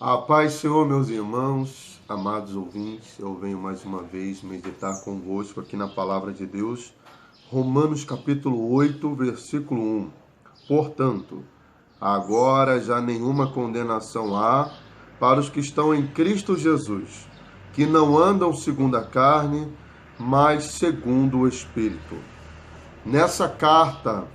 A paz, Senhor, meus irmãos, amados ouvintes, eu venho mais uma vez meditar convosco aqui na palavra de Deus, Romanos capítulo 8, versículo 1. Portanto, agora já nenhuma condenação há para os que estão em Cristo Jesus, que não andam segundo a carne, mas segundo o Espírito. Nessa carta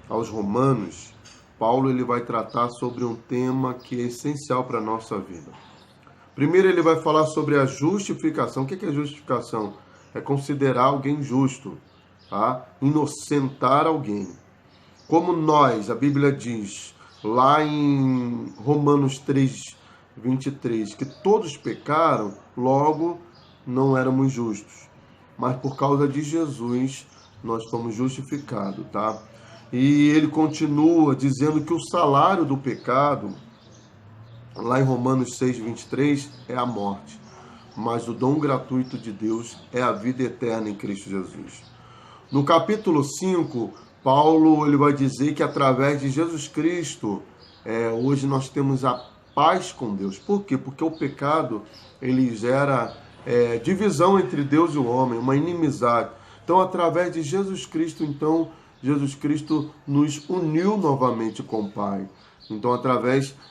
aos Romanos, Paulo ele vai tratar sobre um tema que é essencial para a nossa vida. Primeiro ele vai falar sobre a justificação. O que é justificação? É considerar alguém justo, tá? Inocentar alguém. Como nós, a Bíblia diz lá em Romanos 3, 23, que todos pecaram, logo não éramos justos. Mas por causa de Jesus, nós fomos justificados, tá? E ele continua dizendo que o salário do pecado, lá em Romanos 6, 23, é a morte. Mas o dom gratuito de Deus é a vida eterna em Cristo Jesus. No capítulo 5, Paulo ele vai dizer que através de Jesus Cristo, hoje nós temos a paz com Deus. Por quê? Porque o pecado ele gera divisão entre Deus e o homem, uma inimizade. Então, através de Jesus Cristo, Jesus Cristo nos uniu novamente com o Pai. Então,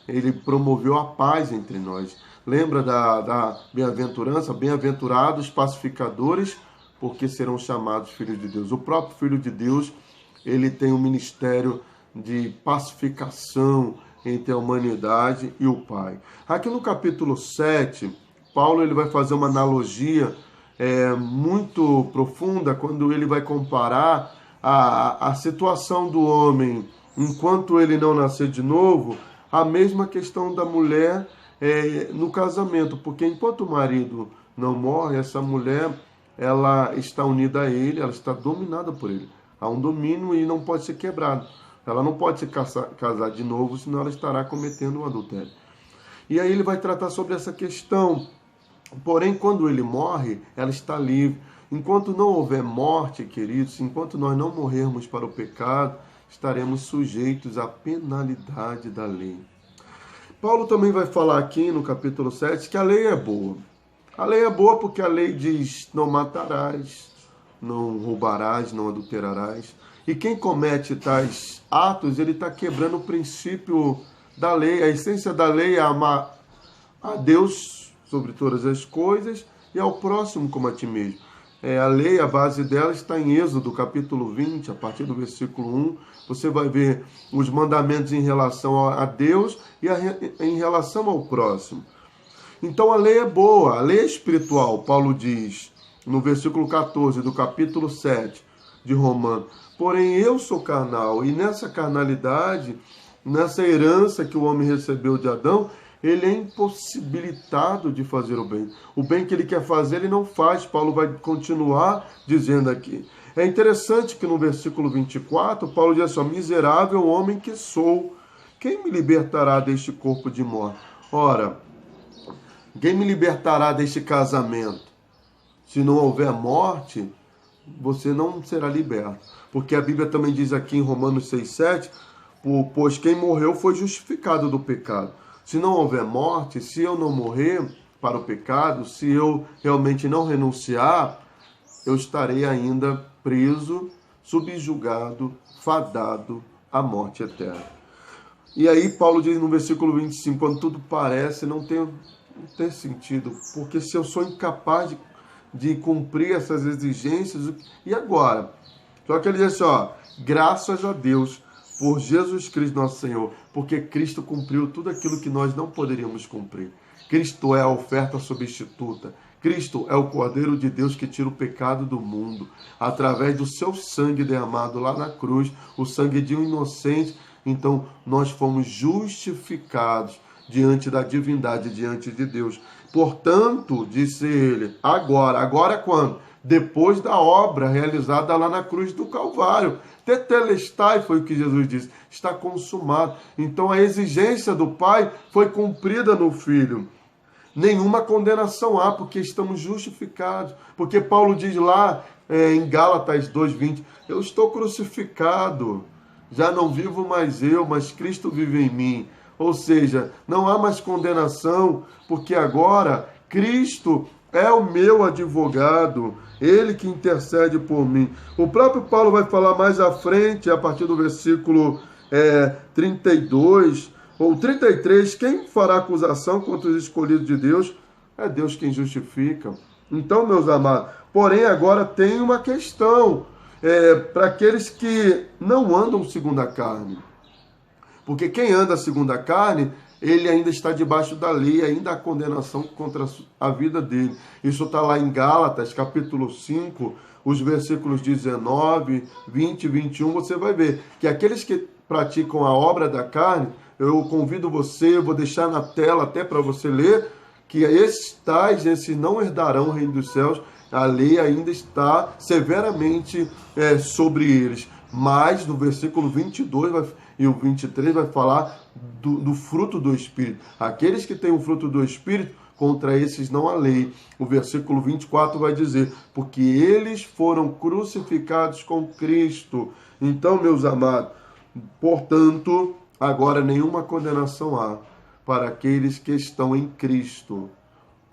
ele promoveu a paz entre nós. Lembra da bem-aventurança? Bem-aventurados pacificadores, porque serão chamados filhos de Deus. O próprio Filho de Deus, ele tem um ministério de pacificação entre a humanidade e o Pai. Aqui no capítulo 7, Paulo ele vai fazer uma analogia muito profunda quando ele vai comparar a situação do homem enquanto ele não nascer de novo, a mesma questão da mulher no casamento, porque enquanto o marido não morre, essa mulher ela está unida a ele, ela está dominada por ele. Há um domínio e não pode ser quebrado. Ela não pode se casar de novo, senão ela estará cometendo um adultério. E aí ele vai tratar sobre essa questão. Porém, quando ele morre, ela está livre. Enquanto não houver morte, queridos, enquanto nós não morrermos para o pecado, estaremos sujeitos à penalidade da lei. Paulo também vai falar aqui no capítulo 7 que a lei é boa. A lei é boa porque a lei diz: não matarás, não roubarás, não adulterarás. E quem comete tais atos, ele está quebrando o princípio da lei. A essência da lei é amar a Deus sobre todas as coisas e ao próximo como a ti mesmo. A lei, a base dela está em Êxodo, capítulo 20, a partir do versículo 1. Você vai ver os mandamentos em relação a Deus e em relação ao próximo. Então a lei é boa, a lei é espiritual. Paulo diz no versículo 14 do capítulo 7 de Romanos: porém eu sou carnal, e nessa carnalidade, nessa herança que o homem recebeu de Adão, ele é impossibilitado de fazer o bem. O bem que ele quer fazer, ele não faz. Paulo vai continuar dizendo aqui. É interessante que no versículo 24, Paulo diz assim: miserável homem que sou, quem me libertará deste corpo de morte? Ora, quem me libertará deste casamento? Se não houver morte, você não será liberto. Porque a Bíblia também diz aqui em Romanos 6,7, pois quem morreu foi justificado do pecado. Se não houver morte, se eu não morrer para o pecado, se eu realmente não renunciar, eu estarei ainda preso, subjugado, fadado à morte eterna. E aí Paulo diz no versículo 25, quando tudo parece, não tem sentido, porque se eu sou incapaz de cumprir essas exigências, e agora? Só que ele diz assim, graças a Deus, por Jesus Cristo nosso Senhor, porque Cristo cumpriu tudo aquilo que nós não poderíamos cumprir. Cristo é a oferta substituta. Cristo é o Cordeiro de Deus que tira o pecado do mundo. Através do seu sangue derramado lá na cruz, o sangue de um inocente, então nós fomos justificados diante da divindade, diante de Deus. Portanto, disse ele, agora quando? Depois da obra realizada lá na cruz do Calvário. Tetelestai foi o que Jesus disse, está consumado. Então a exigência do Pai foi cumprida no Filho. Nenhuma condenação há, porque estamos justificados. Porque Paulo diz lá em Gálatas 2,20, eu estou crucificado, já não vivo mais eu, mas Cristo vive em mim. Ou seja, não há mais condenação, porque agora Cristo é o meu advogado, ele que intercede por mim. O próprio Paulo vai falar mais à frente, a partir do versículo 32 ou 33, quem fará acusação contra os escolhidos de Deus? É Deus quem justifica. Então, meus amados, porém agora tem uma questão para aqueles que não andam segundo a carne. Porque quem anda segundo a carne, ele ainda está debaixo da lei, ainda há condenação contra a vida dele. Isso está lá em Gálatas, capítulo 5, os versículos 19, 20 e 21, você vai ver que aqueles que praticam a obra da carne, eu convido você, eu vou deixar na tela até para você ler, que esses não herdarão o reino dos céus, a lei ainda está severamente sobre eles. Mas no versículo 22 e o 23 vai falar do fruto do Espírito. Aqueles que têm o fruto do Espírito, contra esses não há lei. O versículo 24 vai dizer, porque eles foram crucificados com Cristo. Então, meus amados, portanto, agora nenhuma condenação há para aqueles que estão em Cristo,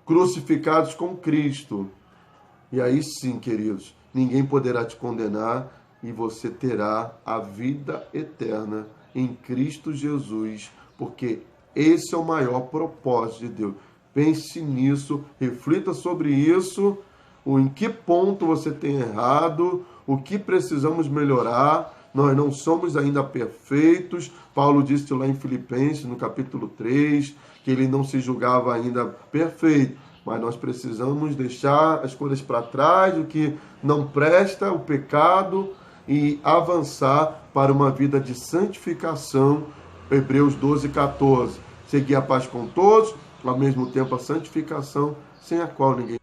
crucificados com Cristo. E aí sim, queridos, ninguém poderá te condenar e você terá a vida eterna em Cristo Jesus, porque esse é o maior propósito de Deus. Pense nisso, reflita sobre isso, em que ponto você tem errado, o que precisamos melhorar. Nós não somos ainda perfeitos. Paulo disse lá em Filipenses, no capítulo 3, que ele não se julgava ainda perfeito. Mas nós precisamos deixar as coisas para trás, o que não presta, o pecado, e avançar para uma vida de santificação. Hebreus 12, 14. Seguir a paz com todos, ao mesmo tempo a santificação, sem a qual ninguém